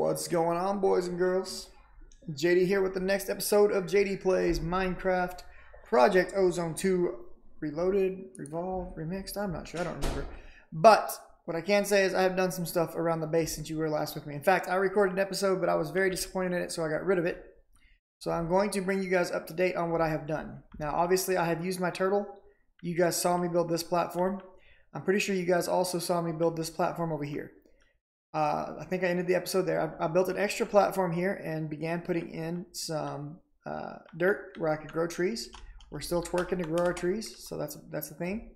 What's going on, boys and girls? JD here with the next episode of JD Plays Minecraft Project Ozone 2 Reloaded, Revolved, Remixed. I'm not sure. I don't remember. But what I can say is I have done some stuff around the base since you were last with me. In fact, I recorded an episode, but I was very disappointed in it, so I got rid of it. So I'm going to bring you guys up to date on what I have done. Now, obviously, I have used my turtle. You guys saw me build this platform. I'm pretty sure you guys also saw me build this platform over here. I think I ended the episode there. I built an extra platform here and began putting in some dirt where I could grow trees. We're still twerking to grow our trees, so that's the thing.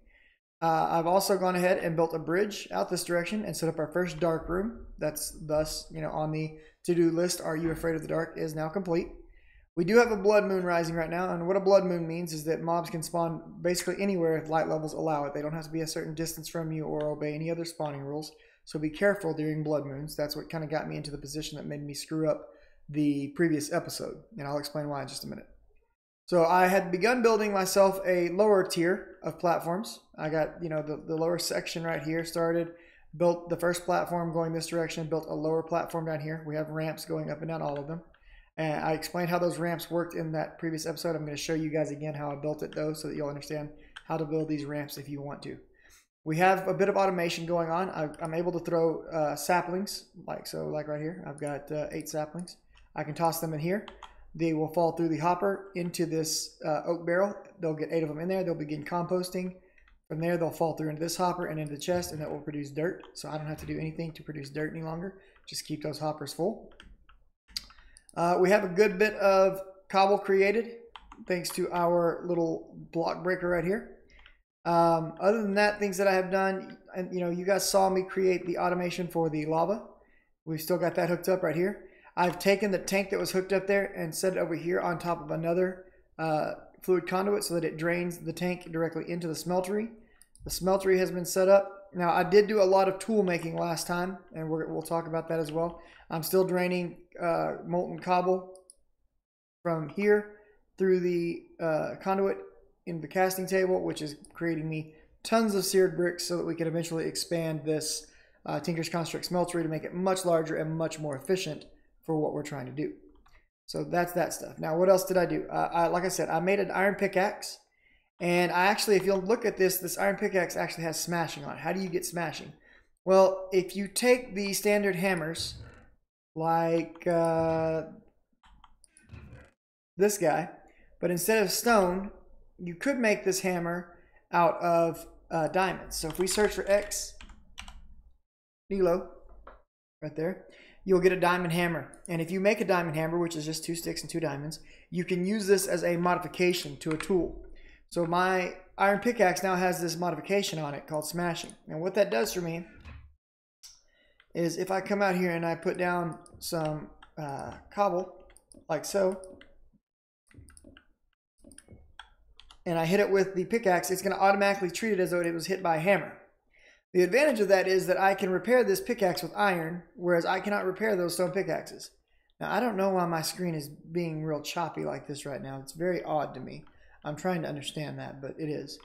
I've also gone ahead and built a bridge out this direction and set up our first dark room. That's thus, on the to-do list. Are you afraid of the dark is now complete. We do have a blood moon rising right now, and what a blood moon means is that mobs can spawn basically anywhere if light levels allow it. They don't have to be a certain distance from you or obey any other spawning rules. So be careful during blood moons. That's what kind of got me into the position that made me screw up the previous episode, and I'll explain why in just a minute. So I had begun building myself a lower tier of platforms. I got, the lower section right here started, built the first platform going this direction, built a lower platform down here. We have ramps going up and down all of them. And I explained how those ramps worked in that previous episode. I'm going to show you guys again how I built it though, so that you'll understand how to build these ramps if you want to. We have a bit of automation going on. I'm able to throw saplings, like right here. I've got 8 saplings. I can toss them in here. They will fall through the hopper into this oak barrel. They'll get 8 of them in there. They'll begin composting. From there, they'll fall through into this hopper and into the chest, and that will produce dirt. So I don't have to do anything to produce dirt any longer. Just keep those hoppers full. We have a good bit of cobble created, thanks to our little block breaker right here. Other than that, things that I have done, and you guys saw me create the automation for the lava. We've still got that hooked up right here. I've taken the tank that was hooked up there and set it over here on top of another fluid conduit so that it drains the tank directly into the smeltery. The smeltery has been set up. Now, I did do a lot of tool making last time, and we'll talk about that as well. I'm still draining molten cobble from here through the conduit into the casting table, which is creating me tons of seared bricks so that we can eventually expand this Tinker's Construct smeltery to make it much larger and much more efficient for what we're trying to do. So that's that stuff. Now, what else did I do? Like I said, I made an iron pickaxe, and I actually, if you'll look at this iron pickaxe actually has smashing on it. How do you get smashing? Well, if you take the standard hammers, like this guy, but instead of stone, you could make this hammer out of diamonds. So if we search for X, Nilo, right there, you'll get a diamond hammer. And if you make a diamond hammer, which is just 2 sticks and 2 diamonds, you can use this as a modification to a tool. So my iron pickaxe now has this modification on it called smashing. And what that does for me is if I come out here and I put down some cobble, like so, and I hit it with the pickaxe, it's going to automatically treat it as though it was hit by a hammer. The advantage of that is that I can repair this pickaxe with iron, whereas I cannot repair those stone pickaxes. Now, I don't know why my screen is being real choppy like this right now. It's very odd to me. I'm trying to understand that, but it is.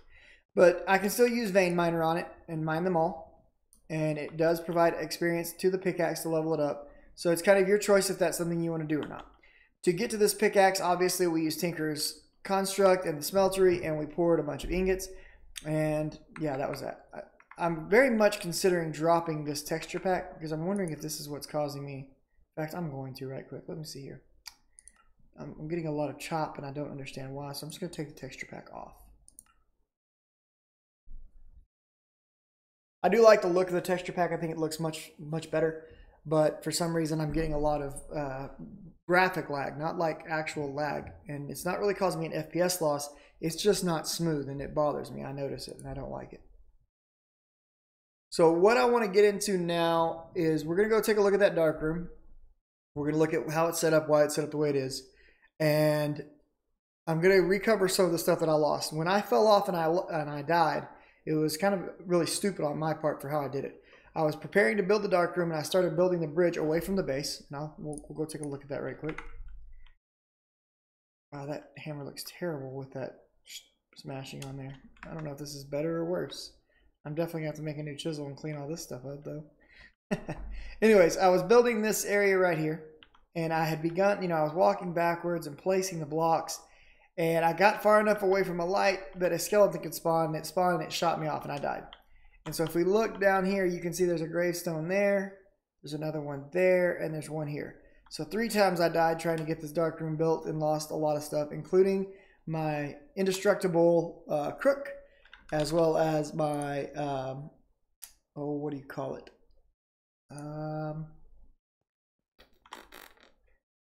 But I can still use vein miner on it and mine them all. And it does provide experience to the pickaxe to level it up. So it's kind of your choice if that's something you want to do or not. To get to this pickaxe, obviously we use Tinker's Construct and the smeltery, and we poured a bunch of ingots, and yeah, that was that. I'm very much considering dropping this texture pack because I'm wondering if this is what's causing me. In fact, I'm going to right quick. Let me see here. I'm getting a lot of chop and I don't understand why, so I'm just going to take the texture pack off. I do like the look of the texture pack. I think it looks much better, but for some reason I'm getting a lot of graphic lag, not like actual lag, and it's not really causing me an FPS loss. It's just not smooth and it bothers me. I notice it and I don't like it. So what I want to get into now is we're going to go take a look at that dark room. We're going to look at how it's set up, why it's set up the way it is, and I'm going to recover some of the stuff that I lost. When I fell off and I died, it was kind of really stupid on my part for how I did it. I was preparing to build the dark room and I started building the bridge away from the base. Now we'll go take a look at that right quick. Wow, that hammer looks terrible with that smashing on there. I don't know if this is better or worse. I'm definitely going to have to make a new chisel and clean all this stuff up though. Anyways, I was building this area right here, and I had begun, I was walking backwards and placing the blocks, and I got far enough away from a light that a skeleton could spawn, and it spawned and it shot me off and I died. And so if we look down here, you can see there's a gravestone there, there's another one there, and there's one here. So 3 times I died trying to get this dark room built and lost a lot of stuff, including my indestructible crook, as well as my, what do you call it?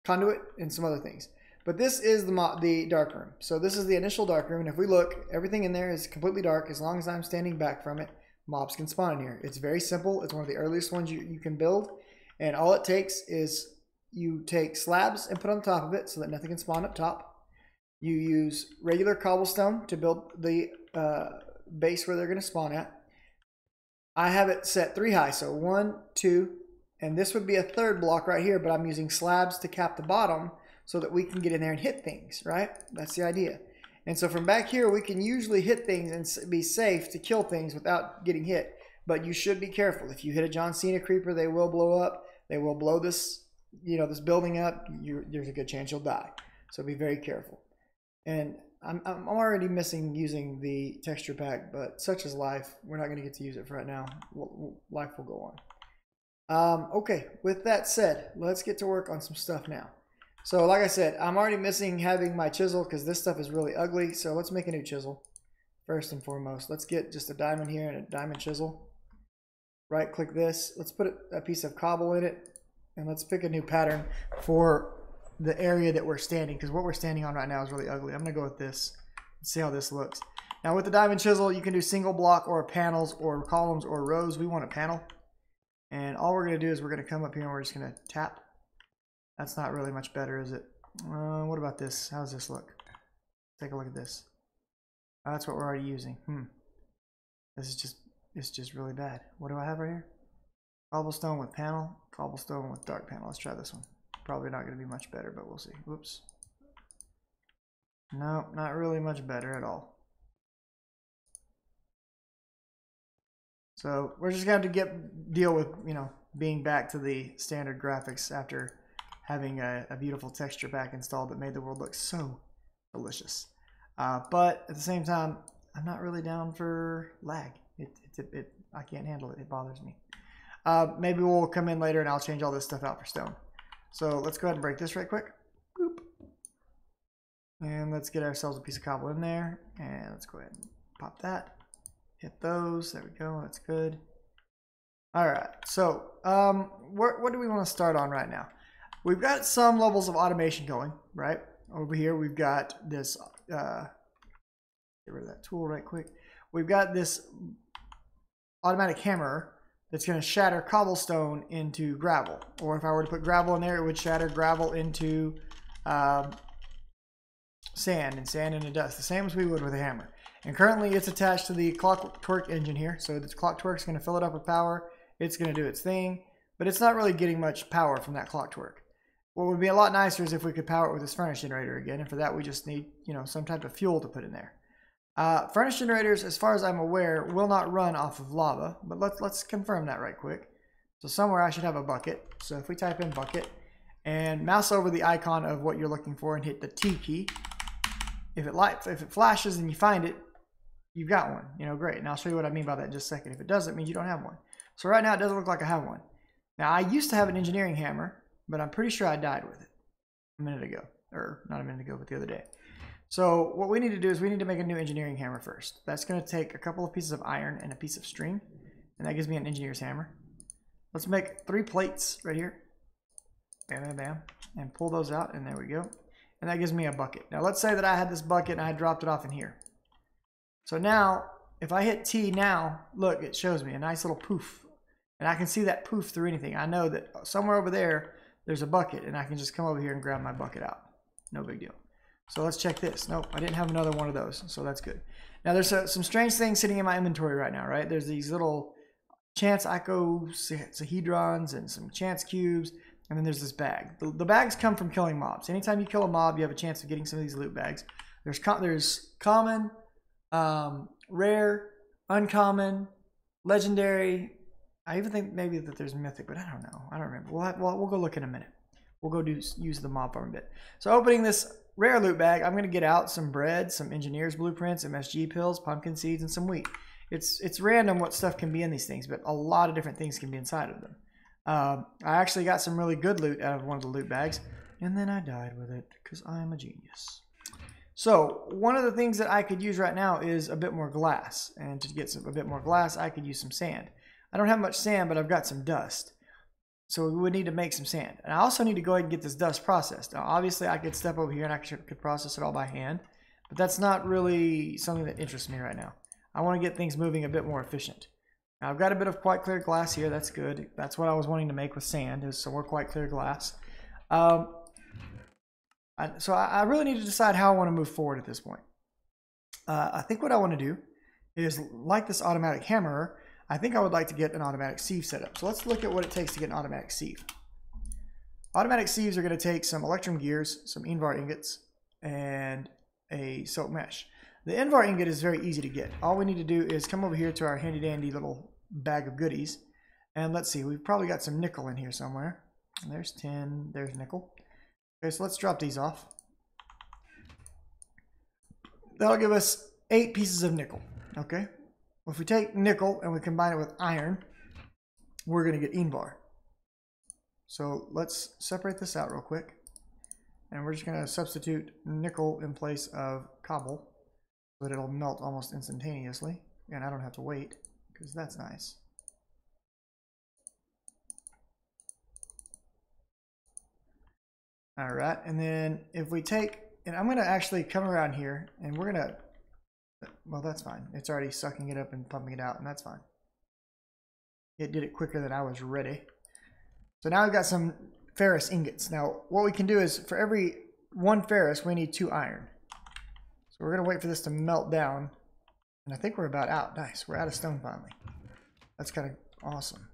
Conduit and some other things. But this is the dark room. So this is the initial dark room, and if we look, everything in there is completely dark. As long as I'm standing back from it, mobs can spawn in here. It's very simple. It's one of the earliest ones you can build, and all it takes is you take slabs and put on top of it so that nothing can spawn up top. You use regular cobblestone to build the base where they're going to spawn at. I have it set 3 high, so 1, 2, and this would be a 3rd block right here, but I'm using slabs to cap the bottom so that we can get in there and hit things, right? That's the idea. And so from back here, we can usually hit things and be safe to kill things without getting hit, but you should be careful. If you hit a John Cena creeper, they will blow up. They will blow this, this building up. There's a good chance you'll die. So be very careful. And I'm already missing using the texture pack, but such is life. We're not going to get to use it for right now. Life will go on. Okay, with that said, let's get to work on some stuff now. So like I said, I'm already missing having my chisel because this stuff is really ugly. So let's make a new chisel. First and foremost, let's get just a diamond here and a diamond chisel. Right click this. Let's put a piece of cobble in it. And let's pick a new pattern for the area that we're standing, because what we're standing on right now is really ugly. I'm going to go with this. Let's see how this looks. Now with the diamond chisel, you can do single block or panels or columns or rows. We want a panel. And all we're going to do is we're going to come up here and we're just going to tap. That's not really much better, is it? What about this? How does this look? Take a look at this. That's what we're already using. This is just really bad. What do I have right here? Cobblestone with panel, cobblestone with dark panel. Let's try this one. Probably not going to be much better, but we'll see. Whoops. No, not really much better at all. So we're just going to have to deal with, being back to the standard graphics after having a beautiful texture pack installed that made the world look so delicious. But at the same time, I'm not really down for lag. I can't handle it. It bothers me. Maybe we'll come in later and I'll change all this stuff out for stone. So let's go ahead and break this right quick. Boop. And let's get ourselves a piece of cobble in there. And let's go ahead and pop that. Hit those. There we go. That's good. All right. So what do we want to start on right now? We've got some levels of automation going, right? Over here we've got this, get rid of that tool right quick. We've got this automatic hammer that's going to shatter cobblestone into gravel. Or if I were to put gravel in there, it would shatter gravel into sand and sand into dust, the same as we would with a hammer. And currently it's attached to the clockwork engine here. So the clockwork is going to fill it up with power. It's going to do its thing, but it's not really getting much power from that clockwork. What would be a lot nicer is if we could power it with this furnace generator again. And for that, we just need, some type of fuel to put in there. Furnace generators, as far as I'm aware, will not run off of lava, but let's confirm that right quick. So somewhere I should have a bucket. So if we type in bucket and mouse over the icon of what you're looking for and hit the T key, if it flashes and you find it, you've got one. Great. And I'll show you what I mean by that in just a second. If it doesn't, it means you don't have one. So right now it doesn't look like I have one. Now I used to have an engineering hammer, but I'm pretty sure I died with it a minute ago, or not a minute ago, but the other day. So what we need to do is we need to make a new engineering hammer first. That's going to take a couple of pieces of iron and a piece of string, and that gives me an engineer's hammer. Let's make 3 plates right here. Bam, bam, bam. And pull those out, and there we go. And that gives me a bucket. Now let's say that I had this bucket and I dropped it off in here. So now, if I hit T now, look, it shows me a nice little poof. And I can see that poof through anything. I know that somewhere over there, there's a bucket, and I can just come over here and grab my bucket out. No big deal. So let's check this. Nope, I didn't have another one of those, so that's good. Now there's some strange things sitting in my inventory right now, right? There's these little chance icosahedrons and some chance cubes, and then there's this bag. The bags come from killing mobs. Anytime you kill a mob, you have a chance of getting some of these loot bags. There's common, rare, uncommon, legendary, I even think maybe that there's mythic, but I don't know. I don't remember. We'll go look in a minute. We'll go use the mob farm a bit. So opening this rare loot bag, I'm going to get out some bread, some engineer's blueprints, MSG pills, pumpkin seeds, and some wheat. It's random what stuff can be in these things, but a lot of different things can be inside of them. I actually got some really good loot out of one of the loot bags, and then I died with it because I am a genius. So one of the things that I could use right now is a bit more glass. And to get a bit more glass, I could use some sand. I don't have much sand, but I've got some dust. So we would need to make some sand. And I also need to go ahead and get this dust processed. Now, obviously, I could step over here and I could process it all by hand. But that's not really something that interests me right now. I want to get things moving a bit more efficient. Now, I've got a bit of quite clear glass here. That's good. That's what I was wanting to make with sand, is some more quite clear glass. So I really need to decide how I want to move forward at this point. I think what I want to do is, like this automatic hammerer, I think I would like to get an automatic sieve set up. So let's look at what it takes to get an automatic sieve. Automatic sieves are going to take some electrum gears, some Invar ingots, and a silk mesh. The Invar ingot is very easy to get. All we need to do is come over here to our handy dandy little bag of goodies. And let's see, we've probably got some nickel in here somewhere. And there's tin, there's nickel. Okay, so let's drop these off. That'll give us 8 pieces of nickel. Okay. Well, if we take nickel and we combine it with iron, we're going to get Invar. So let's separate this out real quick. And we're just going to substitute nickel in place of cobble so that it'll melt almost instantaneously. And I don't have to wait, because that's nice. All right, and then if we take, and I'm going to actually come around here, and we're going to, well, that's fine. It's already sucking it up and pumping it out, and that's fine. It did it quicker than I was ready. So now we've got some ferrous ingots. Now, what we can do is, for every 1 ferrous, we need 2 iron. So we're going to wait for this to melt down, and I think we're about out. Nice, we're out of stone finally. That's kind of awesome.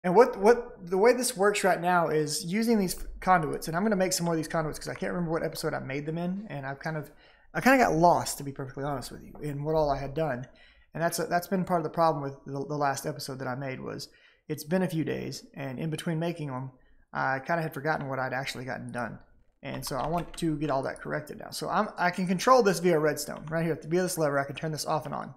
And the way this works right now is using these conduits, and I'm going to make some more of these conduits because I can't remember what episode I made them in, and I kind of got lost, to be perfectly honest with you, in what all I had done. And that's been part of the problem with the last episode that I made. Was it's been a few days, and in between making them, I kind of had forgotten what I'd actually gotten done, and so I want to get all that corrected now. So I can control this via redstone right here. Via this lever, I can turn this off and on.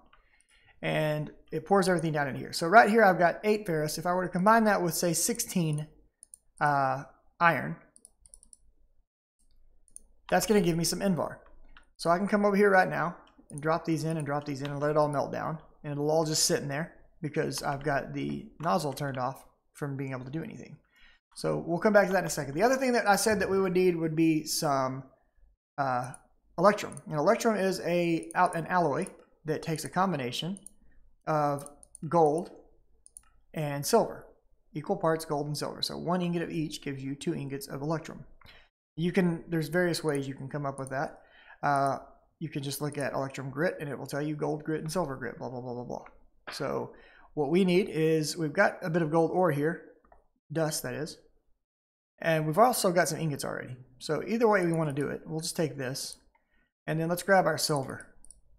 And it pours everything down in here. So right here I've got 8 ferrous. If I were to combine that with, say, 16 iron, that's going to give me some Invar. So I can come over here right now and drop these in and drop these in and let it all melt down. And it'll all just sit in there because I've got the nozzle turned off from being able to do anything. So we'll come back to that in a second. The other thing that I said that we would need would be some electrum. And electrum is an alloy that takes a combination of gold and silver, equal parts gold and silver. So 1 ingot of each gives you 2 ingots of electrum. There's various ways you can come up with that. You can just look at electrum grit and it will tell you gold grit and silver grit, blah, blah, blah, blah, blah. So what we need is, we've got a bit of gold ore here, dust that is, and we've also got some ingots already. So either way we want to do it, we'll just take this, and then let's grab our silver.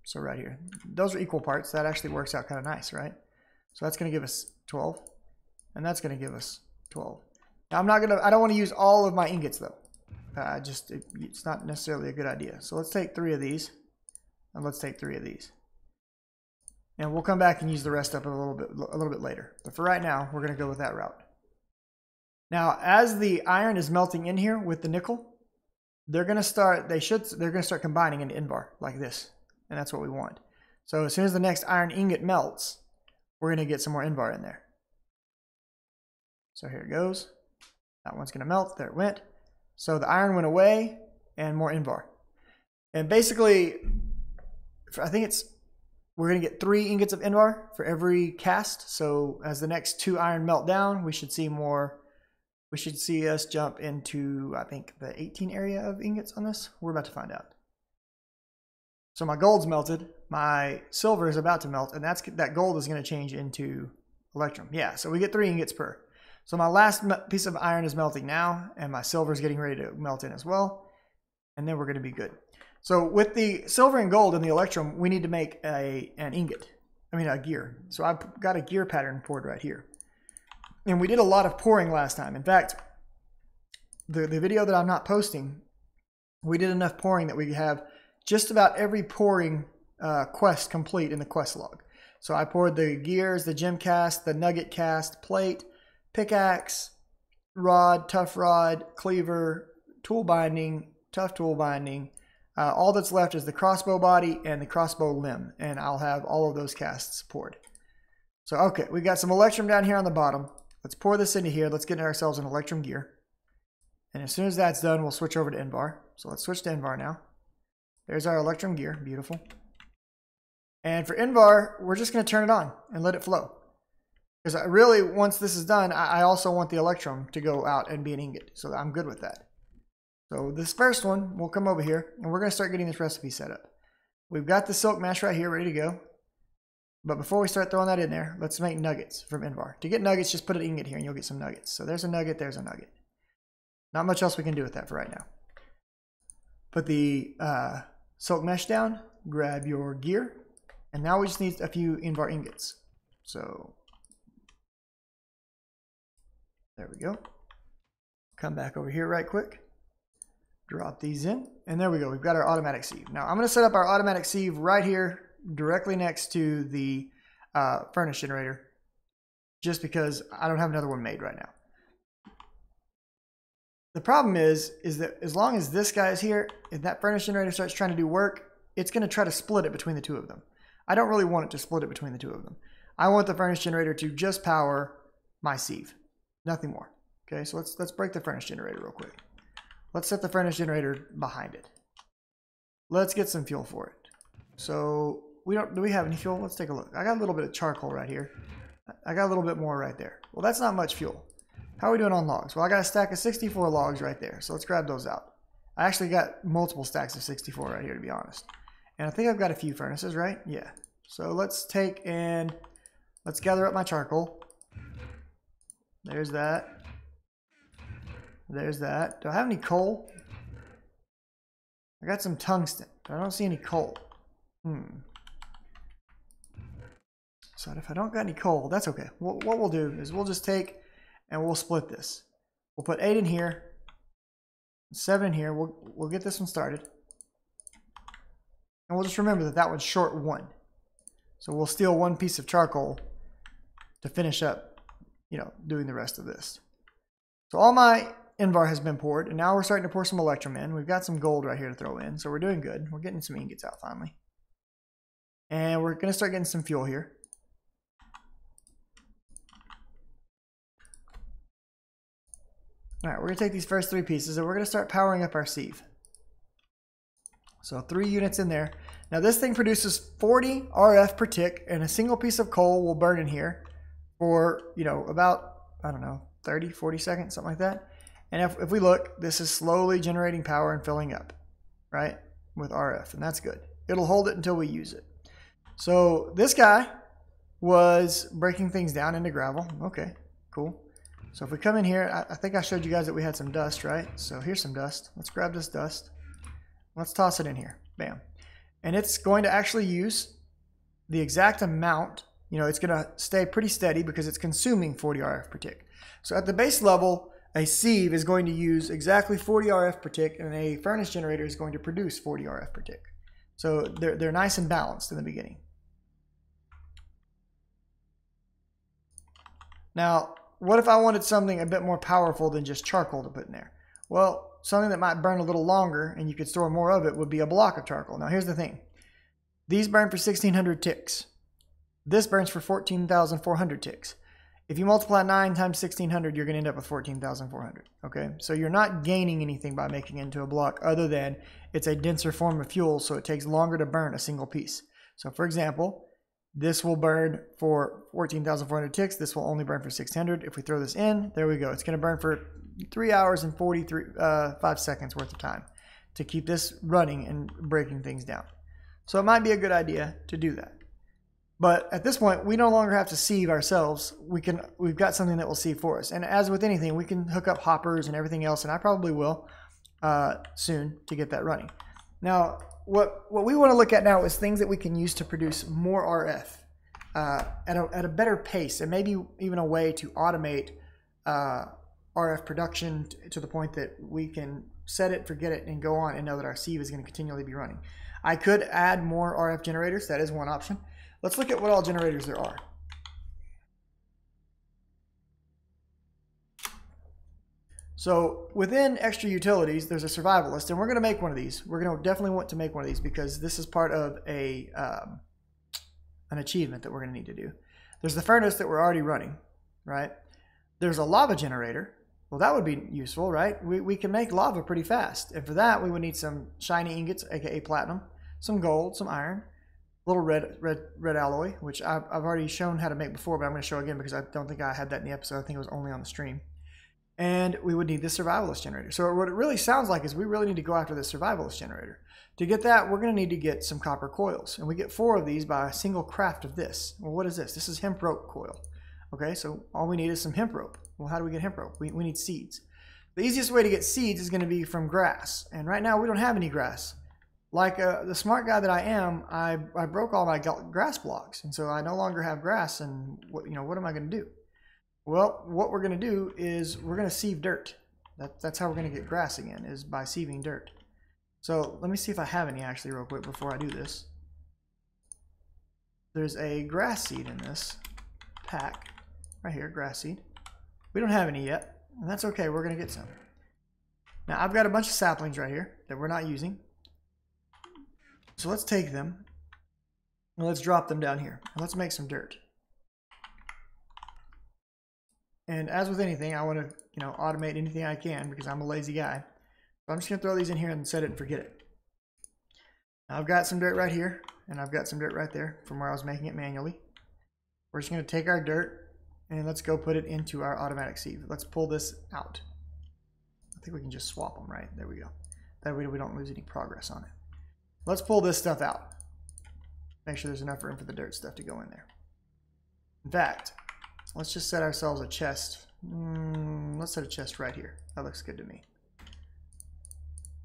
So right here, those are equal parts. That actually works out kind of nice, right? So that's going to give us 12, and that's going to give us 12. Now I don't want to use all of my ingots though. It's not necessarily a good idea. So let's take 3 of these, and let's take 3 of these, and we'll come back and use the rest up a little bit later. But for right now, we're going to go with that route. Now, as the iron is melting in here with the nickel, they're going to start combining into Invar like this. And that's what we want. So as soon as the next iron ingot melts, we're going to get some more Invar in there. So here it goes. That one's going to melt. There it went. So the iron went away and more Invar. And basically, I think we're going to get 3 ingots of Invar for every cast. So as the next 2 iron melt down, we should see more. We should see us jump into, I think, the 18 area of ingots on this. We're about to find out. So my gold's melted, my silver is about to melt, and that gold is going to change into electrum. Yeah, so we get 3 ingots per. So my last piece of iron is melting now, and my silver is getting ready to melt in as well, and then we're going to be good. So with the silver and gold and the electrum, we need to make a gear. So I've got a gear pattern poured right here. And we did a lot of pouring last time. In fact, the video that I'm not posting, we did enough pouring that we have just about every pouring quest complete in the quest log. So I poured the gears, the gem cast, the nugget cast, plate, pickaxe, rod, tough rod, cleaver, tool binding, tough tool binding. All that's left is the crossbow body and the crossbow limb, and I'll have all of those casts poured. So okay, we got some electrum down here on the bottom. Let's pour this into here. Let's get ourselves an electrum gear. And as soon as that's done, we'll switch over to Invar. So let's switch to Invar now. There's our electrum gear, beautiful. And for Invar, we're just going to turn it on and let it flow. Because I really, once this is done, I also want the electrum to go out and be an ingot. So I'm good with that. So this first one, we'll come over here and we're going to start getting this recipe set up. We've got the silk mesh right here ready to go. But before we start throwing that in there, let's make nuggets from Invar. To get nuggets, just put an ingot here and you'll get some nuggets. So there's a nugget, there's a nugget. Not much else we can do with that for right now. Put the silk mesh down, grab your gear, and now we just need a few Invar ingots. So there we go. Come back over here right quick. Drop these in, and there we go. We've got our automatic sieve. Now I'm going to set up our automatic sieve right here, directly next to the furnace generator, just because I don't have another one made right now. The problem is that as long as this guy is here, if that furnace generator starts trying to do work, it's going to try to split it between the two of them. I don't really want it to split it between the two of them. I want the furnace generator to just power my sieve, nothing more. Okay, so let's break the furnace generator real quick. Let's set the furnace generator behind it. Let's get some fuel for it. So do we have any fuel? Let's take a look. I got a little bit of charcoal right here. I got a little bit more right there. Well, that's not much fuel. How are we doing on logs? Well, I got a stack of 64 logs right there. So let's grab those out. I actually got multiple stacks of 64 right here, to be honest. And I think I've got a few furnaces, right? Yeah. So let's take and let's gather up my charcoal. There's that. There's that. Do I have any coal? I got some tungsten, but I don't see any coal. So if I don't got any coal, that's okay. What we'll do is we'll just take and we'll split this. We'll put 8 in here, 7 in here. We'll get this one started. And we'll just remember that that one's short 1. So we'll steal 1 piece of charcoal to finish up, doing the rest of this. So all my Invar has been poured, and now we're starting to pour some electrum in. We've got some gold right here to throw in, so we're doing good. We're getting some ingots out finally. And we're going to start getting some fuel here. All right, we're going to take these first 3 pieces and we're going to start powering up our sieve. So 3 units in there. Now this thing produces 40 RF per tick, and a single piece of coal will burn in here for, about, I don't know, 30, 40 seconds, something like that. And if we look, this is slowly generating power and filling up, right, with RF, and that's good. It'll hold it until we use it. So this guy was breaking things down into gravel. Okay, cool. So if we come in here, I think I showed you guys that we had some dust, right? So here's some dust. Let's grab this dust. Let's toss it in here. Bam. And it's going to actually use the exact amount. It's going to stay pretty steady because it's consuming 40 RF per tick. So at the base level, a sieve is going to use exactly 40 RF per tick, and a furnace generator is going to produce 40 RF per tick. So they're nice and balanced in the beginning. Now, what if I wanted something a bit more powerful than just charcoal to put in there? Well, something that might burn a little longer and you could store more of it would be a block of charcoal. Now, here's the thing. These burn for 1,600 ticks. This burns for 14,400 ticks. If you multiply 9 times 1,600, you're going to end up with 14,400. Okay, so you're not gaining anything by making it into a block other than it's a denser form of fuel, so it takes longer to burn a single piece. So, for example, this will burn for 14,400 ticks. This will only burn for 600. If we throw this in, there we go. It's going to burn for 3 hours and 5 seconds worth of time to keep this running and breaking things down. So it might be a good idea to do that. But at this point, we no longer have to sieve ourselves. We've got something that will sieve for us. And as with anything, we can hook up hoppers and everything else, and I probably will soon to get that running. Now, what we want to look at now is things that we can use to produce more RF at a better pace, and maybe even a way to automate RF production to the point that we can set it, forget it, and go on and know that our sieve is going to continually be running. I could add more RF generators. That is one option. Let's look at what all generators there are. So within extra utilities, there's a survivalist, and we're going to make one of these. We're going to definitely want to make one of these because this is part of an achievement that we're going to need to do. There's the furnace that we're already running, right? There's a lava generator. Well, that would be useful, right? We can make lava pretty fast. And for that, we would need some shiny ingots, aka platinum, some gold, some iron, a little red alloy, which I've already shown how to make before, but I'm going to show again because I don't think I had that in the episode. I think it was only on the stream. And we would need the survivalist generator. So what it really sounds like is we really need to go after the survivalist generator. To get that, we're going to need to get some copper coils. And we get 4 of these by a single craft of this. Well, what is this? This is hemp rope coil. Okay, so all we need is some hemp rope. Well, how do we get hemp rope? We need seeds. The easiest way to get seeds is going to be from grass. And right now we don't have any grass. Like the smart guy that I am, I broke all my grass blocks. And so I no longer have grass. And what am I going to do? Well, what we're going to do is we're going to sieve dirt. That's how we're going to get grass again, is by sieving dirt. So let me see if I have any actually real quick before I do this. There's a grass seed in this pack. Right here, grass seed. We don't have any yet, and that's okay. We're going to get some. Now, I've got a bunch of saplings right here that we're not using. So let's take them, and let's drop them down here. And let's make some dirt. And as with anything, I want to, automate anything I can because I'm a lazy guy. So I'm just going to throw these in here and set it and forget it. Now I've got some dirt right here, and I've got some dirt right there from where I was making it manually. We're just going to take our dirt, and let's go put it into our automatic sieve. Let's pull this out. I think we can just swap them, right? There we go. That way we don't lose any progress on it. Let's pull this stuff out. Make sure there's enough room for the dirt stuff to go in there. In fact, let's just set ourselves a chest. Let's set a chest right here. That looks good to me.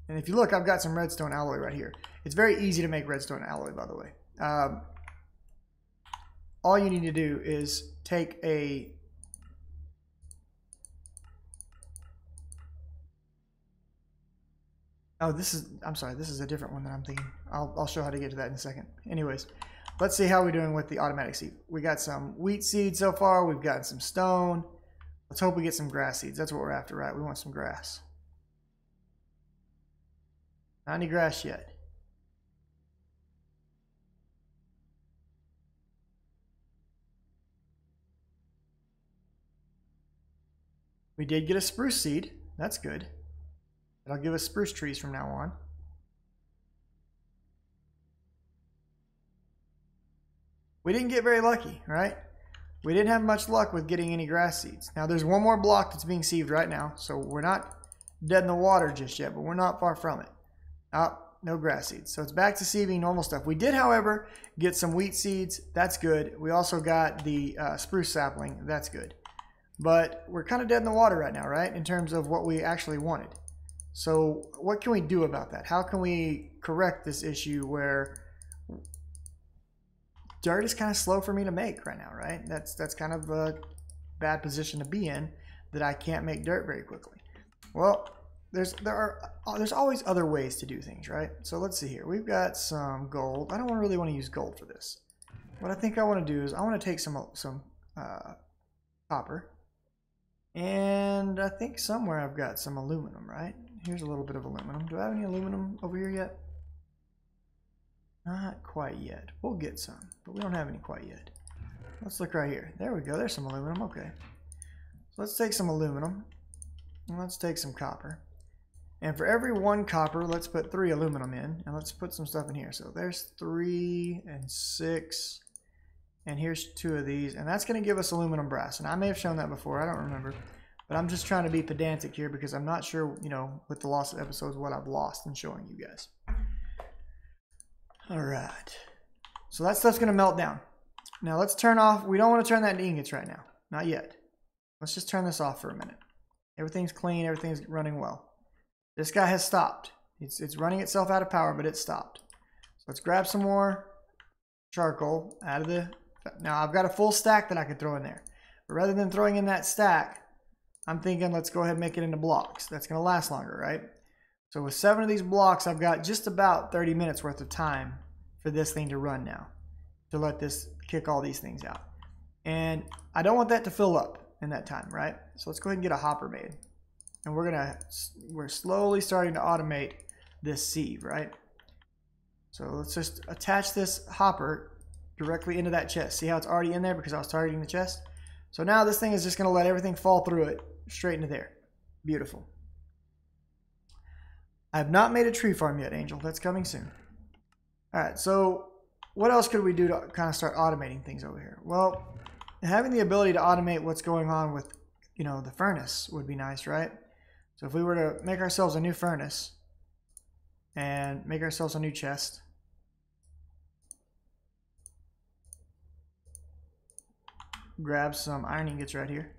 And if you look, I've got some redstone alloy right here. It's very easy to make redstone alloy, by the way. All you need to do is take a... Oh, I'm sorry, this is a different one that I'm thinking. I'll show how to get to that in a second. Anyways, let's see how we're doing with the automatic seed. We got some wheat seeds so far. We've got some stone. Let's hope we get some grass seeds. That's what we're after, right? We want some grass. Not any grass yet. We did get a spruce seed. That's good. That'll give us spruce trees from now on. We didn't get very lucky, right? We didn't have much luck with getting any grass seeds. Now there's one more block that's being sieved right now, so we're not dead in the water just yet, but we're not far from it. Oh, no grass seeds. So it's back to sieving normal stuff. We did, however, get some wheat seeds. That's good. We also got the spruce sapling. That's good. But we're kind of dead in the water right now, right? In terms of what we actually wanted. So what can we do about that? How can we correct this issue where dirt is kind of slow for me to make right now, right? That's kind of a bad position to be in, that I can't make dirt very quickly. Well, there's always other ways to do things, right? So let's see here. We've got some gold. I don't really want to use gold for this. What I think I want to do is I want to take some copper, and I think somewhere I've got some aluminum, right? Here's a little bit of aluminum. Do I have any aluminum over here yet? Not quite yet. We'll get some, but we don't have any quite yet. Let's look right here. There we go. There's some aluminum. Okay. So let's take some aluminum, and let's take some copper. And for every 1 copper, let's put 3 aluminum in, and let's put some stuff in here. So there's 3 and 6, and here's 2 of these, and that's going to give us aluminum brass. And I may have shown that before. I don't remember. But I'm just trying to be pedantic here because I'm not sure, with the loss of episodes, what I've lost in showing you guys. All right. So that stuff's going to melt down. Now let's turn off. We don't want to turn that into ingots right now. Not yet. Let's just turn this off for a minute. Everything's clean. Everything's running well. This guy has stopped. It's running itself out of power, but it stopped. let's grab some more charcoal out of the... Now I've got a full stack that I could throw in there. But rather than throwing in that stack, I'm thinking let's go ahead and make it into blocks. That's going to last longer, right? So with 7 of these blocks, I've got just about 30 minutes worth of time for this thing to run now, to let this kick all these things out. And I don't want that to fill up in that time, right? So let's go ahead and get a hopper made. And we're slowly starting to automate this sieve, right? So let's just attach this hopper directly into that chest. See how it's already in there because I was targeting the chest? So now this thing is just going to let everything fall through it straight into there. Beautiful. I have not made a tree farm yet, Angel. That's coming soon. All right, so what else could we do to kind of start automating things over here? Well, having the ability to automate what's going on with, you know, the furnace would be nice, right? So if we were to make ourselves a new furnace and make ourselves a new chest. Grab some iron ingots right here.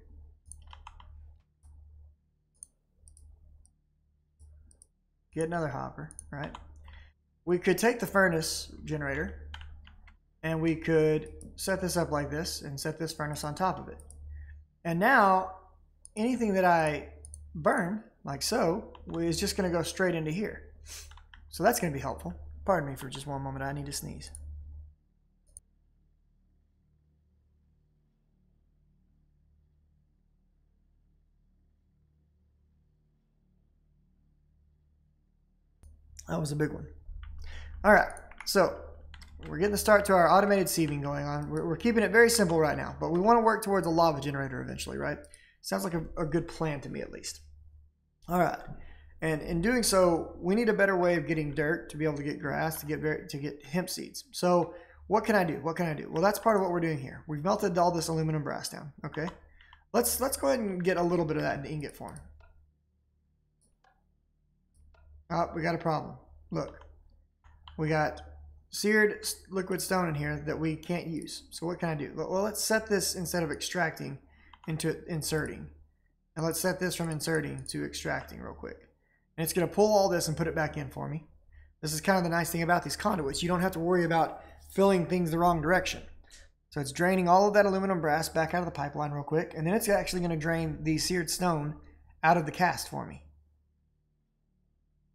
Get another hopper, right? We could take the furnace generator and we could set this up like this and set this furnace on top of it. And now anything that I burn, like so, is just going to go straight into here. So that's going to be helpful. Pardon me for just one moment. I need to sneeze. That was a big one. All right, so we're getting the start to our automated sieving going on. We're keeping it very simple right now, but we want to work towards a lava generator eventually, right? Sounds like a good plan to me, at least. All right, and in doing so, we need a better way of getting dirt to be able to get grass, to get hemp seeds. So what can I do? What can I do? Well, that's part of what we're doing here. We've melted all this aluminum brass down. Okay, let's go ahead and get a little bit of that in ingot form. Oh, we got a problem. Look, we got seared liquid stone in here that we can't use. So what can I do? Well, let's set this, instead of extracting, into inserting. And let's set this from inserting to extracting real quick. And it's going to pull all this and put it back in for me. This is kind of the nice thing about these conduits. You don't have to worry about filling things the wrong direction. So it's draining all of that aluminum brass back out of the pipeline real quick. And then it's actually going to drain the seared stone out of the cast for me.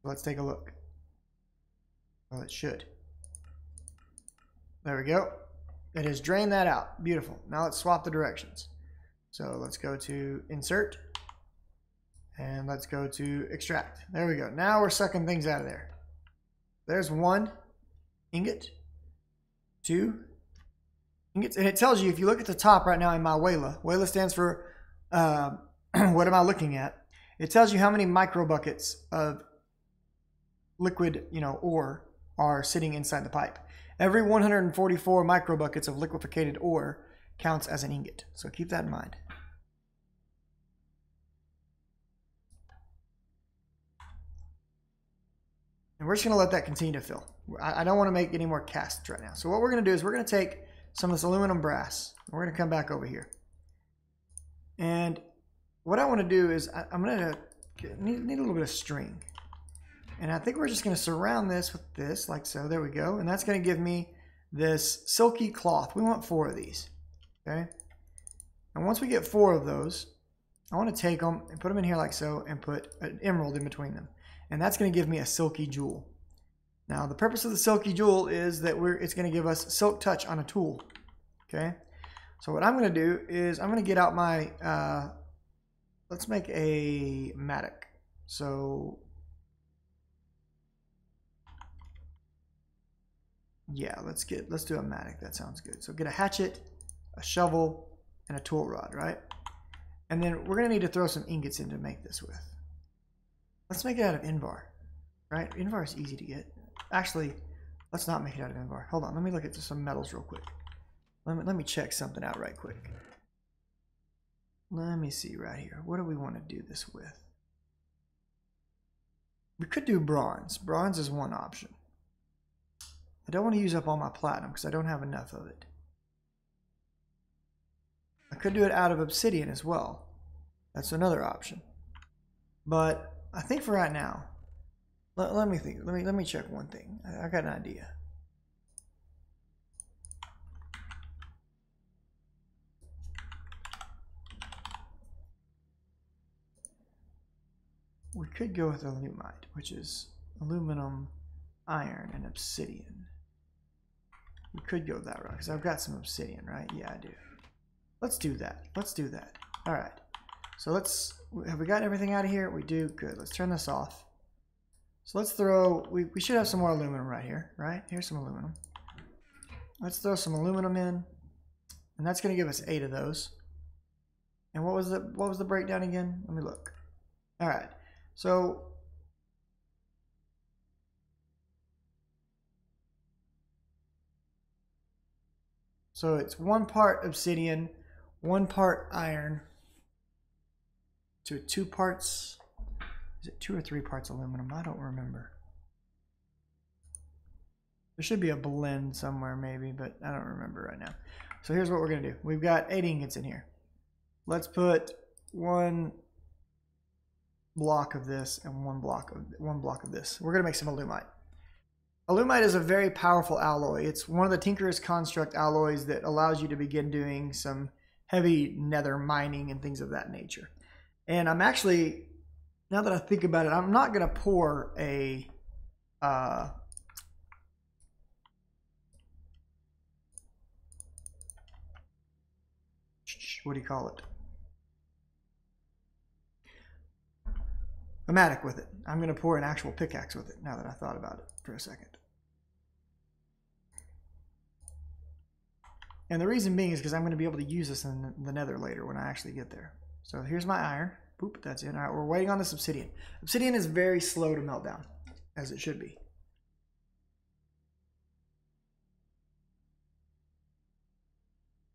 Let's take a look. Well, it should. There we go. It has drained that out. Beautiful. Now let's swap the directions. So let's go to insert and let's go to extract. There we go. Now we're sucking things out of there. There's 1 ingot, 2 ingots, and it tells you, if you look at the top right now in my WAILA stands for what am I looking at? It tells you how many micro buckets of liquid, ore are sitting inside the pipe. Every 144 microbuckets of liquefied ore counts as an ingot. So keep that in mind. And we're just going to let that continue to fill. I don't want to make any more casts right now. So what we're going to do is we're going to take some of this aluminum brass. We're going to come back over here. And what I want to do is I'm going to need a little bit of string. And I think we're just going to surround this with this, like so. There we go. And that's going to give me this silky cloth. We want 4 of these. Okay. And once we get 4 of those, I want to take them and put them in here like so and put an emerald in between them. And that's going to give me a silky jewel. Now, the purpose of the silky jewel is that it's going to give us silk touch on a tool. Okay. So what I'm going to do is I'm going to get out my, let's make a mattock. So yeah, let's do a mattock. That sounds good. So get a hatchet, a shovel, and a tool rod, right? And then we're going to need to throw some ingots in to make this with. Let's make it out of Invar, right? Invar is easy to get. Actually, let's not make it out of Invar. Hold on, let me look at some metals real quick. Let me check something out right quick. Let me see right here. What do we want to do this with? We could do bronze. Bronze is one option. I don't want to use up all my platinum because I don't have enough of it. I could do it out of obsidian as well. That's another option. But I think for right now, let me think. Let me check one thing. I got an idea. we could go with alumite, which is aluminum, iron, and obsidian. We could go that route because I've got some obsidian, right? Yeah, I do. Let's do that. Let's do that. All right. So have we got everything out of here? We do. Good. Let's turn this off. So let's throw, we should have some more aluminum right here, right? Here's some aluminum. Let's throw some aluminum in, and that's going to give us 8 of those. And what was the breakdown again? Let me look. All right. So it's 1 part obsidian, 1 part iron, to 2 parts. Is it 2 or 3 parts aluminum? I don't remember. There should be a blend somewhere maybe, but I don't remember right now. So here's what we're gonna do. We've got 8 ingots in here. Let's put 1 block of this and 1 block of this. We're gonna make some alumite. Alumite is a very powerful alloy. It's one of the Tinkerer's Construct alloys that allows you to begin doing some heavy nether mining and things of that nature. And I'm actually, now that I think about it, I'm not going to pour a what do you call it? A mattock with it. I'm going to pour an actual pickaxe with it now that I thought about it for a second. And the reason being is because I'm going to be able to use this in the nether later when I actually get there. So here's my iron. Boop, that's it. All right, we're waiting on this obsidian. Obsidian is very slow to melt down, as it should be.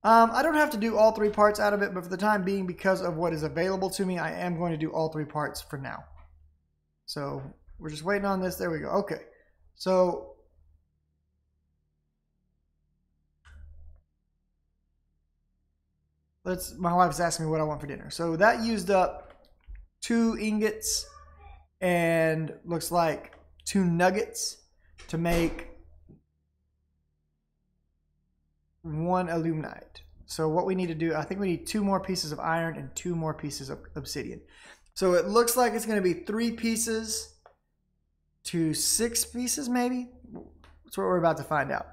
I don't have to do all 3 parts out of it, but for the time being, because of what is available to me, I am going to do all 3 parts for now. So we're just waiting on this. There we go. Okay. So my wife's asking me what I want for dinner. So that used up 2 ingots and looks like 2 nuggets to make 1 aluminite. So what we need to do, I think we need 2 more pieces of iron and 2 more pieces of obsidian. So it looks like it's going to be 3 pieces to 6 pieces maybe. That's what we're about to find out.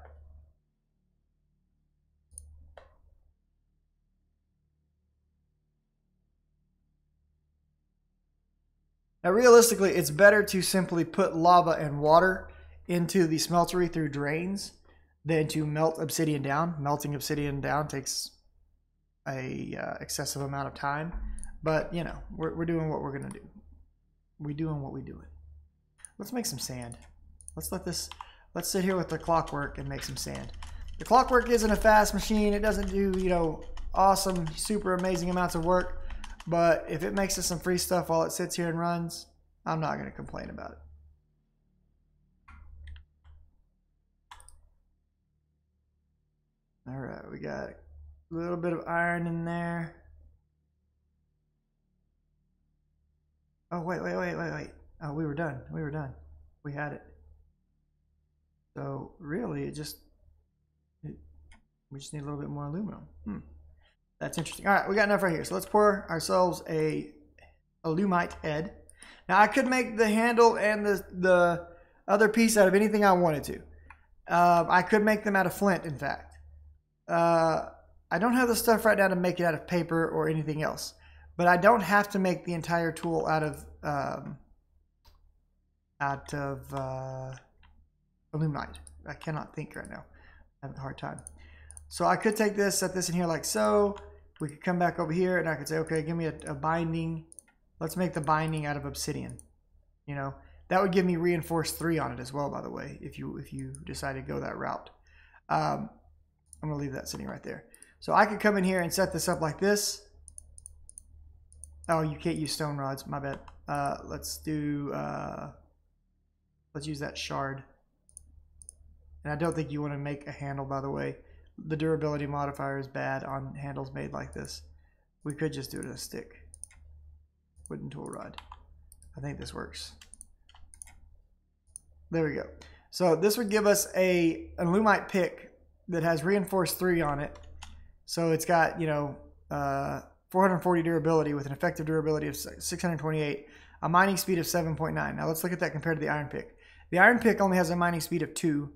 Now, realistically, it's better to simply put lava and water into the smeltery through drains than to melt obsidian down. Melting obsidian down takes a excessive amount of time, but you know, we're doing what we're gonna do. We're doing what we do. Let's make some sand. Let's sit here with the clockwork and make some sand. The clockwork isn't a fast machine. It doesn't do, you know, awesome, super amazing amounts of work. But if it makes us some free stuff while it sits here and runs, I'm not going to complain about it. All right, we got a little bit of iron in there. Oh, wait. Oh, we were done. We had it. So really, we just need a little bit more aluminum. That's interesting. All right, we got enough right here. So let's pour ourselves a alumite head. Now I could make the handle and the other piece out of anything I wanted to. I could make them out of flint, in fact. I don't have the stuff right now to make it out of paper or anything else. But I don't have to make the entire tool out of alumite. I cannot think right now. I have a hard time. So I could take this, set this in here like so. We could come back over here and I could say, okay, give me a binding. Let's make the binding out of obsidian. You know, that would give me reinforced 3 on it as well, by the way, if you decide to go that route. I'm gonna leave that sitting right there. So I could come in here and set this up like this. Oh, you can't use stone rods, my bad. Let's use that shard. And I don't think you want to make a handle, by the way. The durability modifier is bad on handles made like this. We could just do it as a stick. Wooden tool rod. I think this works. There we go. So this would give us an alumite pick that has reinforced 3 on it. So it's got, you know, 440 durability with an effective durability of 628. a mining speed of 7.9. Now let's look at that compared to the iron pick. The iron pick only has a mining speed of 2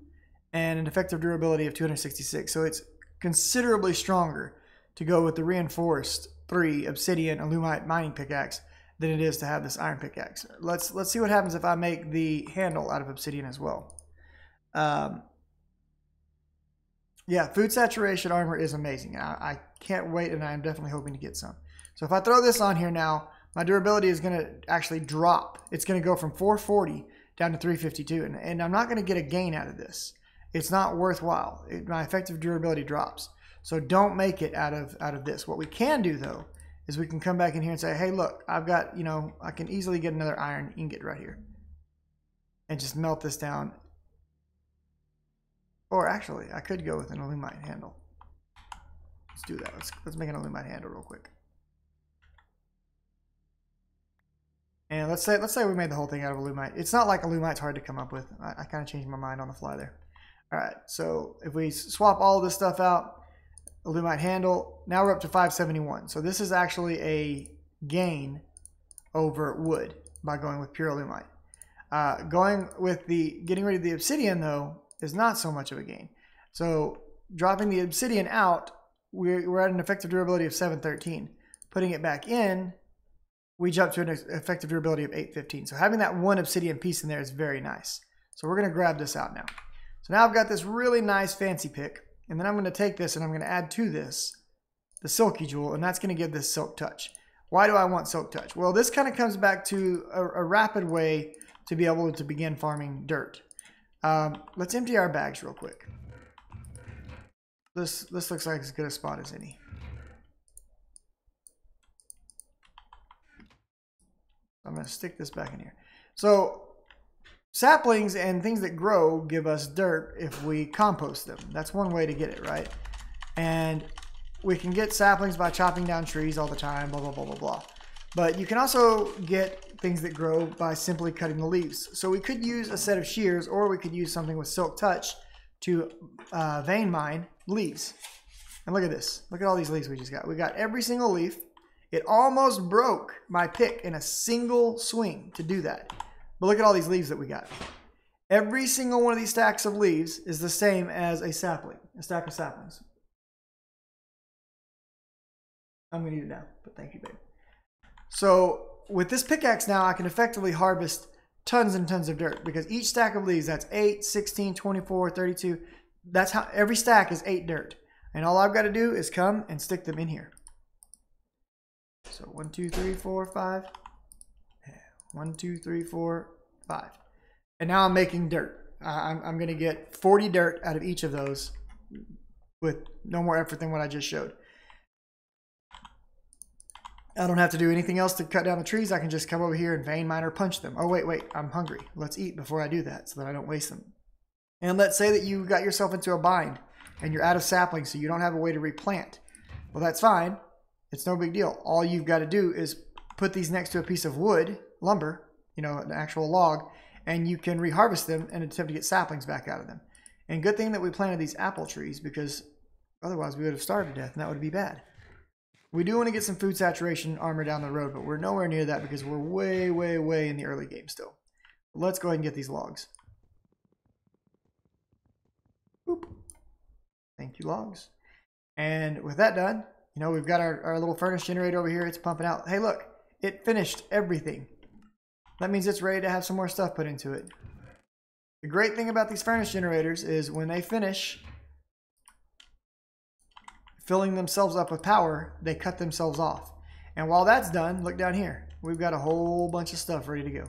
and an effective durability of 266. So it's considerably stronger to go with the reinforced 3 obsidian alumite mining pickaxe than it is to have this iron pickaxe. Let's see what happens if I make the handle out of obsidian as well. Yeah, food saturation armor is amazing. I can't wait, and I'm definitely hoping to get some. So if I throw this on here now, my durability is going to actually drop. It's going to go from 440 down to 352, and I'm not going to get a gain out of this. It's not worthwhile. My effective durability drops. So don't make it out of this. What we can do, though, is we can come back in here and say, hey, look, I've got, you know, I can easily get another iron ingot right here and just melt this down. Or actually, I could go with an alumite handle. Let's do that. Let's make an alumite handle real quick. And let's say we made the whole thing out of alumite. It's not like alumite's hard to come up with. I kind of changed my mind on the fly there. All right, so if we swap all of this stuff out, alumite handle, now we're up to 571. So this is actually a gain over wood by going with pure alumite. Going with getting rid of the obsidian, though, is not so much of a gain. So dropping the obsidian out, we're at an effective durability of 713. Putting it back in, we jump to an effective durability of 815. So having that one obsidian piece in there is very nice. So we're going to grab this out now. So now I've got this really nice fancy pick, and then I'm going to take this and I'm going to add to this the silky jewel, and that's going to give this silk touch. Why do I want silk touch? Well, this kind of comes back to a rapid way to be able to begin farming dirt. Let's empty our bags real quick. This looks like as good a spot as any. I'm going to stick this back in here. So saplings and things that grow give us dirt if we compost them. That's one way to get it, right? And we can get saplings by chopping down trees all the time, blah, blah, blah, blah, blah. But you can also get things that grow by simply cutting the leaves. So we could use a set of shears, or we could use something with silk touch to vein mine leaves. And look at this. Look at all these leaves we just got. We got every single leaf. It almost broke my pick in a single swing to do that. But look at all these leaves that we got. Every single one of these stacks of leaves is the same as a sapling, a stack of saplings. I'm going to eat it now, but thank you, babe. So with this pickaxe now, I can effectively harvest tons and tons of dirt, because each stack of leaves, that's 8, 16, 24, 32. That's how every stack is 8 dirt. And all I've got to do is come and stick them in here. So 1, 2, 3, 4, 5. 1, 2, 3, 4, 5. And now I'm making dirt. I'm going to get 40 dirt out of each of those with no more effort than what I just showed. I don't have to do anything else to cut down the trees. I can just come over here and vein mine or punch them. Oh, wait, I'm hungry. Let's eat before I do that so that I don't waste them. And let's say that you got yourself into a bind and you're out of saplings, so you don't have a way to replant. Well, that's fine. It's no big deal. All you've got to do is put these next to a piece of wood, lumber, you know, an actual log, and you can reharvest them and attempt to get saplings back out of them. And good thing that we planted these apple trees, because otherwise we would have starved to death, and that would be bad. We do want to get some food saturation armor down the road, but we're nowhere near that because we're way, way, way in the early game still. Let's go ahead and get these logs. Boop. Thank you, logs. And with that done, you know, we've got our little furnace generator over here. It's pumping out. Hey, look, it finished everything. That means it's ready to have some more stuff put into it. The great thing about these furnace generators is when they finish filling themselves up with power, they cut themselves off. And while that's done, look down here. We've got a whole bunch of stuff ready to go.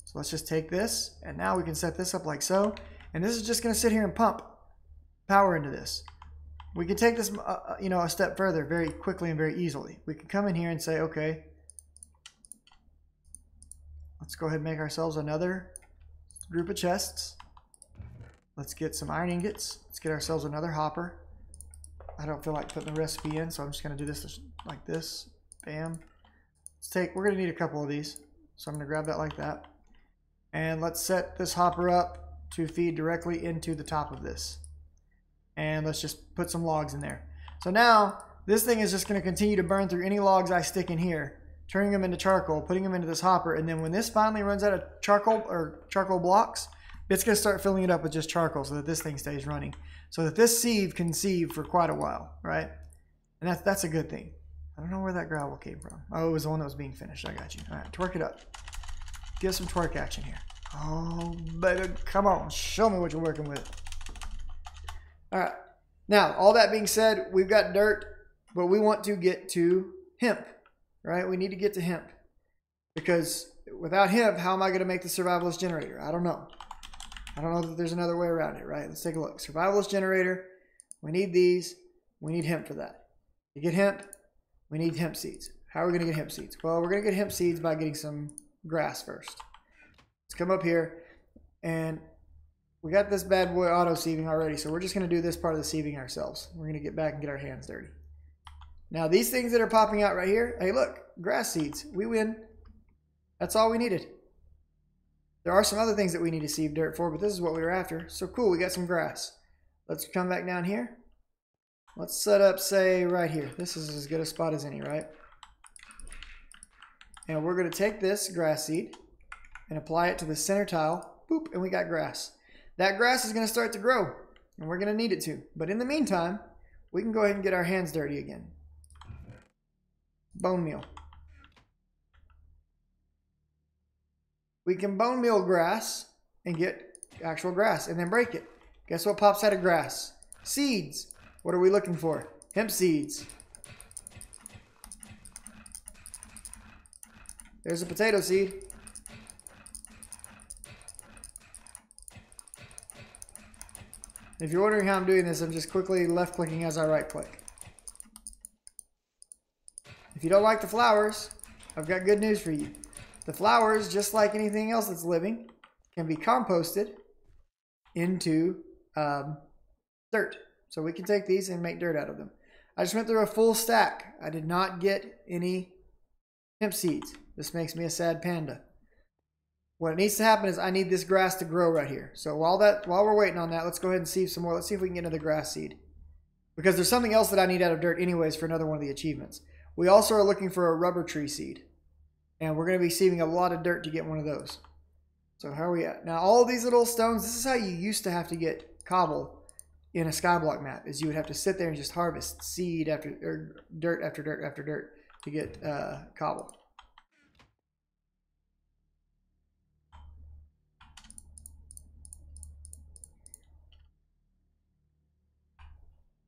So let's just take this, and now we can set this up like so. And this is just going to sit here and pump power into this. We can take this, you know, a step further very quickly and very easily. We can come in here and say, okay, let's go ahead and make ourselves another group of chests. Let's get some iron ingots. Let's get ourselves another hopper. I don't feel like putting the recipe in, so I'm just going to do this like this. Bam. We're going to need a couple of these. So I'm going to grab that like that. And let's set this hopper up to feed directly into the top of this. And let's just put some logs in there. So now this thing is just going to continue to burn through any logs I stick in here turning them into charcoal, putting them into this hopper, and then when this finally runs out of charcoal or charcoal blocks, it's going to start filling it up with just charcoal so that this thing stays running. So that this sieve can sieve for quite a while, right? And that's a good thing. I don't know where that gravel came from. Oh, it was the one that was being finished. I got you. All right, twerk it up. Give some twerk action here. Oh, baby, come on. Show me what you're working with. All right. Now, all that being said, we've got dirt, but we want to get to hemp, right? We need to get to hemp. Because without hemp, how am I going to make the survivalist generator? I don't know. I don't know that there's another way around it, right? Let's take a look. Survivalist generator. We need these. We need hemp for that. To get hemp, we need hemp seeds. How are we going to get hemp seeds? Well, we're going to get hemp seeds by getting some grass first. Let's come up here, and we got this bad boy auto-sieving already, so we're just going to do this part of the sieving ourselves. We're going to get back and get our hands dirty. Now, these things that are popping out right here, hey, look, grass seeds. We win. That's all we needed. There are some other things that we need to sieve dirt for, but this is what we were after. So cool, we got some grass. Let's come back down here. Let's set up, say, right here. This is as good a spot as any, right? And we're going to take this grass seed and apply it to the center tile. Boop, and we got grass. That grass is going to start to grow, and we're going to need it to. But in the meantime, we can go ahead and get our hands dirty again. Bone meal. We can bone meal grass and get actual grass and then break it. Guess what pops out of grass? Seeds. What are we looking for? Hemp seeds. There's a potato seed. If you're wondering how I'm doing this, I'm just quickly left clicking as I right click. If you don't like the flowers, I've got good news for you. The flowers, just like anything else that's living, can be composted into dirt. So we can take these and make dirt out of them. I just went through a full stack. I did not get any hemp seeds. This makes me a sad panda. What needs to happen is I need this grass to grow right here. So while we're waiting on that, let's go ahead and sieve some more. Let's see if we can get another grass seed. Because there's something else that I need out of dirt anyways for another one of the achievements. We also are looking for a rubber tree seed. And we're going to be sieving a lot of dirt to get one of those. So how are we at? Now all these little stones, this is how you used to have to get cobble in a skyblock map, is you would have to sit there and just harvest seed after, or dirt after dirt after dirt to get cobble.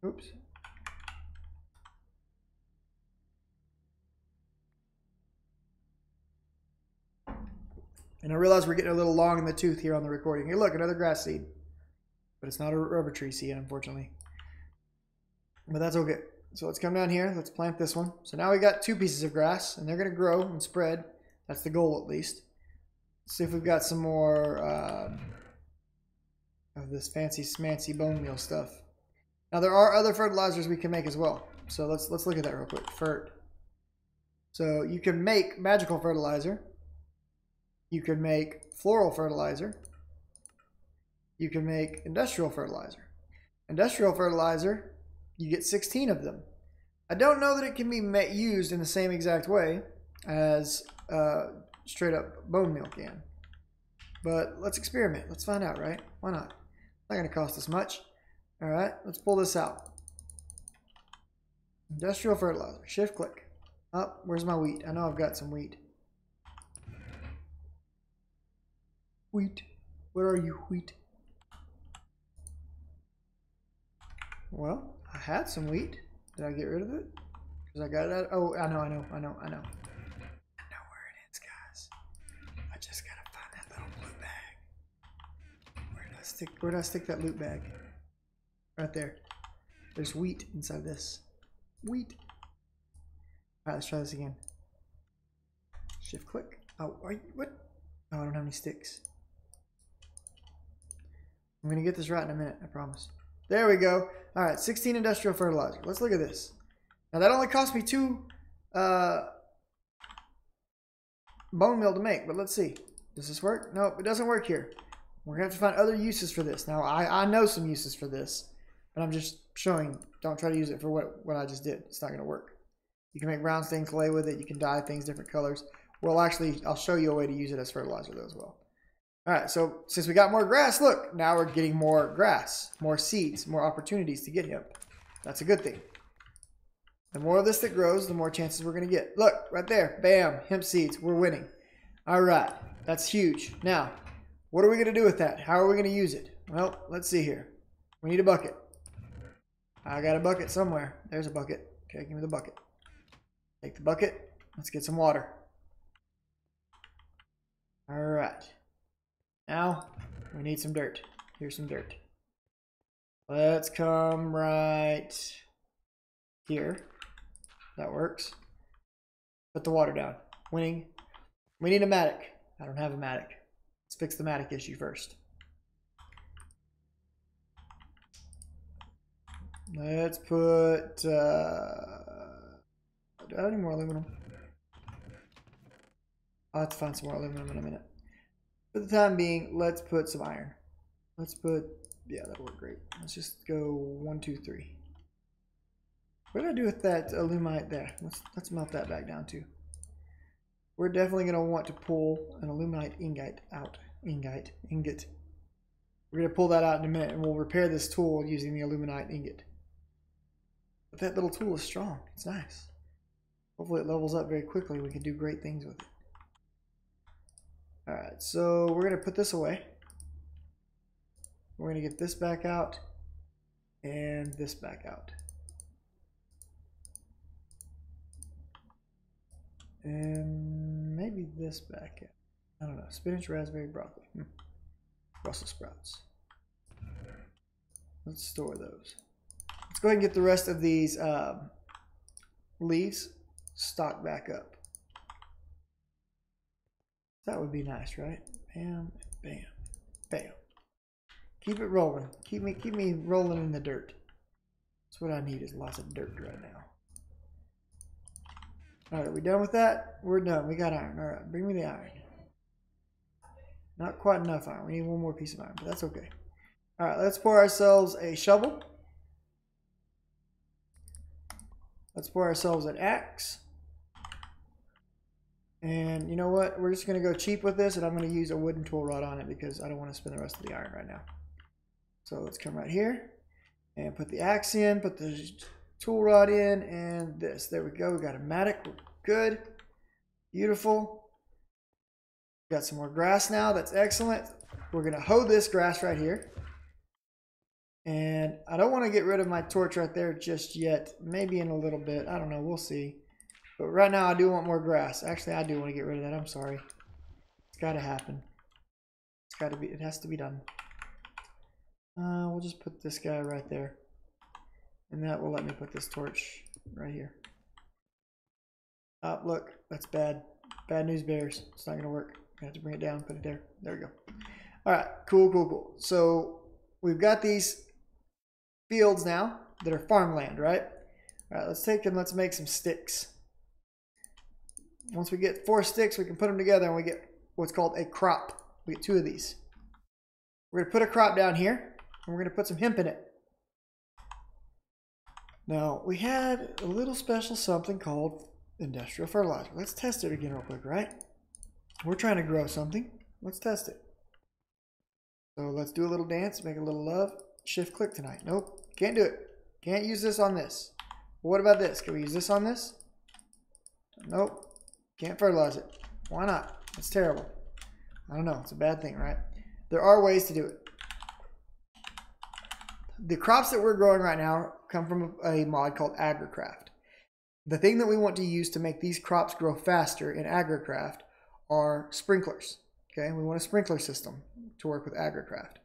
Oops. And I realize we're getting a little long in the tooth here on the recording. Hey, look, another grass seed. But it's not a rubber tree seed, unfortunately. But that's okay. So let's come down here. Let's plant this one. So now we got 2 pieces of grass, and they're going to grow and spread. That's the goal, at least. Let's see if we've got some more of this fancy smancy bone meal stuff. Now there are other fertilizers we can make as well. So let's look at that real quick. Fert. So you can make magical fertilizer. You can make floral fertilizer. You can make industrial fertilizer. Industrial fertilizer, you get 16 of them. I don't know that it can be used in the same exact way as straight up bone meal can. But let's experiment. Let's find out, right? Why not? It's not going to cost us much. All right, let's pull this out. Industrial fertilizer. Shift click. Oh, where's my wheat? I know I've got some wheat. Wheat. Where are you, wheat? Well, I had some wheat. Did I get rid of it? Because I got it out. Oh, I know. I know where it is, guys. I just gotta find that little loot bag. Where did I stick that loot bag? Right there. There's wheat inside this. Wheat. Alright, let's try this again. Shift click. Oh, what? Oh, I don't have any sticks. I'm gonna get this right in a minute, I promise. There we go. All right, 16 industrial fertilizer. Let's look at this. Now that only cost me 2 bone meal to make, but let's see. Does this work? No, it doesn't work here. We're gonna have to find other uses for this. Now I know some uses for this, but I'm just showing. Don't try to use it for what I just did. It's not gonna work. You can make brown stained clay with it. You can dye things different colors. Well, actually, I'll show you a way to use it as fertilizer though as well. All right, so since we got more grass, look, now we're getting more grass, more seeds, more opportunities to get hemp. That's a good thing. The more of this that grows, the more chances we're going to get. Look, right there, bam, hemp seeds, we're winning. All right, that's huge. Now, what are we going to do with that? How are we going to use it? Well, let's see here. We need a bucket. I got a bucket somewhere. There's a bucket. Okay, give me the bucket. Take the bucket. Let's get some water. All right. Now, we need some dirt. Here's some dirt. Let's come right here. That works. Put the water down. Winning. We need a mattock. I don't have a mattock. Let's fix the mattock issue first. Let's put... do I have any more aluminum? I'll have to find some more aluminum in a minute. For the time being, let's put some iron. Let's put... yeah, that'll work great. Let's just go 1, 2, 3. What did I do with that aluminite there? Let's melt that back down too. We're definitely going to want to pull an aluminite ingot out. Ingot. We're going to pull that out in a minute, and we'll repair this tool using the aluminite ingot. But that little tool is strong. It's nice. Hopefully it levels up very quickly. We can do great things with it. Alright, so we're going to put this away. We're going to get this back out and this back out. And maybe this back out. I don't know. Spinach, raspberry, broccoli. Brussels sprouts. Let's store those. Let's go ahead and get the rest of these leaves stocked back up. That would be nice, right? Bam, bam, bam. Keep it rolling. Keep me rolling in the dirt. That's what I need, is lots of dirt right now. Alright, are we done with that? We're done. We got iron. Alright, bring me the iron. Not quite enough iron. We need one more piece of iron, but that's okay. Alright, let's pour ourselves a shovel. Let's pour ourselves an axe. And you know what? We're just going to go cheap with this, and I'm going to use a wooden tool rod on it because I don't want to spend the rest of the iron right now. So let's come right here and put the axe in, put the tool rod in, and this. There we go. We got a mattock. We're good. Beautiful. Got some more grass now. That's excellent. We're going to hoe this grass right here. And I don't want to get rid of my torch right there just yet. Maybe in a little bit. I don't know. We'll see. But right now I do want more grass. Actually, I do want to get rid of that. I'm sorry. It's got to happen. It's got to be. It has to be done. We'll just put this guy right there. And that will let me put this torch right here. Oh, look. That's bad. Bad news bears. It's not going to work. I have to bring it down. Put it there. There we go. All right. Cool, cool, cool. So we've got these fields now that are farmland, right? All right. Let's take and let's make some sticks. Once we get 4 sticks, we can put them together and we get what's called a crop. We get 2 of these. We're going to put a crop down here and we're going to put some hemp in it. Now, we had a little special something called industrial fertilizer. Let's test it again real quick, right? We're trying to grow something. Let's test it. So let's do a little dance, make a little love. Shift click tonight. Nope, can't do it. Can't use this on this. What about this? Can we use this on this? Nope. Can't fertilize it. Why not? It's terrible. I don't know. It's a bad thing, right? There are ways to do it. The crops that we're growing right now come from a mod called AgriCraft. The thing that we want to use to make these crops grow faster in AgriCraft are sprinklers. Okay, we want a sprinkler system to work with AgriCraft.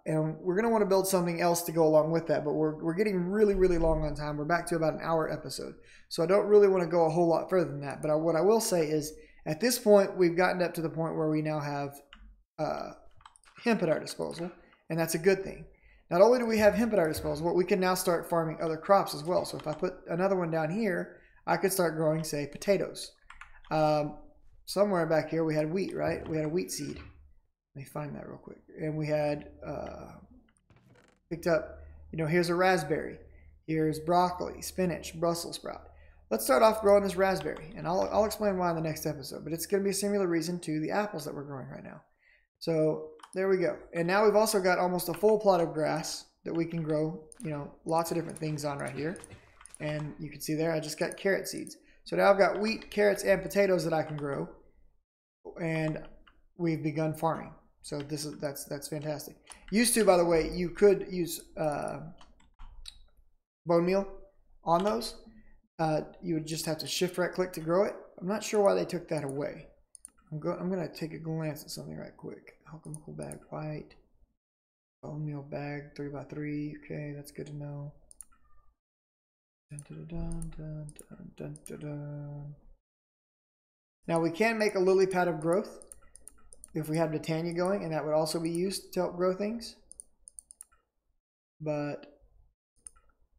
And we're going to want to build something else to go along with that, but we're getting really, really long on time. We're back to about an hour episode. So I don't really want to go a whole lot further than that. But what I will say is, at this point, we've gotten up to the point where we now have hemp at our disposal, and that's a good thing. Not only do we have hemp at our disposal, but we can now start farming other crops as well. So if I put another one down here, I could start growing, say, potatoes. Somewhere back here we had wheat, right? We had a wheat seed. Let me find that real quick. And we had picked up, here's a raspberry. Here's broccoli, spinach, Brussels sprout. let's start off growing this raspberry, and I'll explain why in the next episode, but it's going to be a similar reason to the apples that we're growing right now. So there we go. And now we've also got almost a full plot of grass that we can grow, you know, lots of different things on right here. And you can see there, I just got carrot seeds. So now I've got wheat, carrots, and potatoes that I can grow. And we've begun farming. So that's fantastic. Used to, by the way, you could use bone meal on those. You would just have to shift right click to grow it. I'm not sure why they took that away. I'm going to take a glance at something right quick. Alchemical bag white. Bone meal bag 3x3. Okay, that's good to know. Dun, dun, dun, dun, dun, dun, dun. Now we can make a lily pad of growth if we have Titania going, and that would also be used to help grow things. But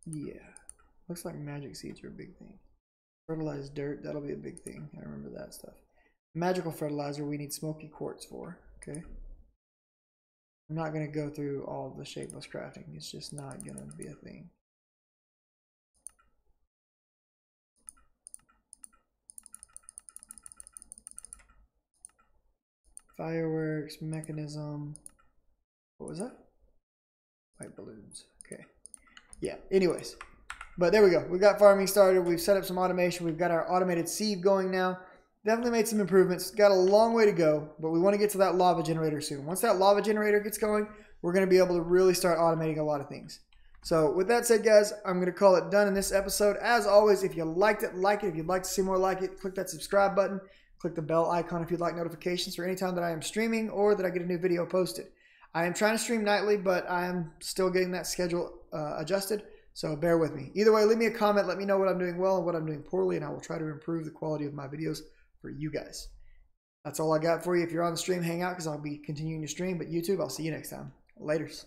yeah, looks like magic seeds are a big thing. Fertilized dirt, that'll be a big thing. I remember that stuff. Magical fertilizer we need smoky quartz for. Okay. I'm not going to go through all the shapeless crafting. It's just not going to be a thing. Fireworks, mechanism. What was that? White balloons. Okay. Yeah, anyways. But there we go. We got farming started. We've set up some automation. We've got our automated sieve going now. Definitely made some improvements. Got a long way to go, but we want to get to that lava generator soon. Once that lava generator gets going, we're going to be able to really start automating a lot of things. So with that said, guys, I'm going to call it done in this episode. As always, if you liked it, like it. If you'd like to see more like it, click that subscribe button. Click the bell icon if you'd like notifications for any time that I am streaming or that I get a new video posted. I am trying to stream nightly, but I am still getting that schedule adjusted, so bear with me. Either way, leave me a comment. Let me know what I'm doing well and what I'm doing poorly, and I will try to improve the quality of my videos for you guys. That's all I got for you. If you're on the stream, hang out because I'll be continuing to stream. But YouTube, I'll see you next time. Laters.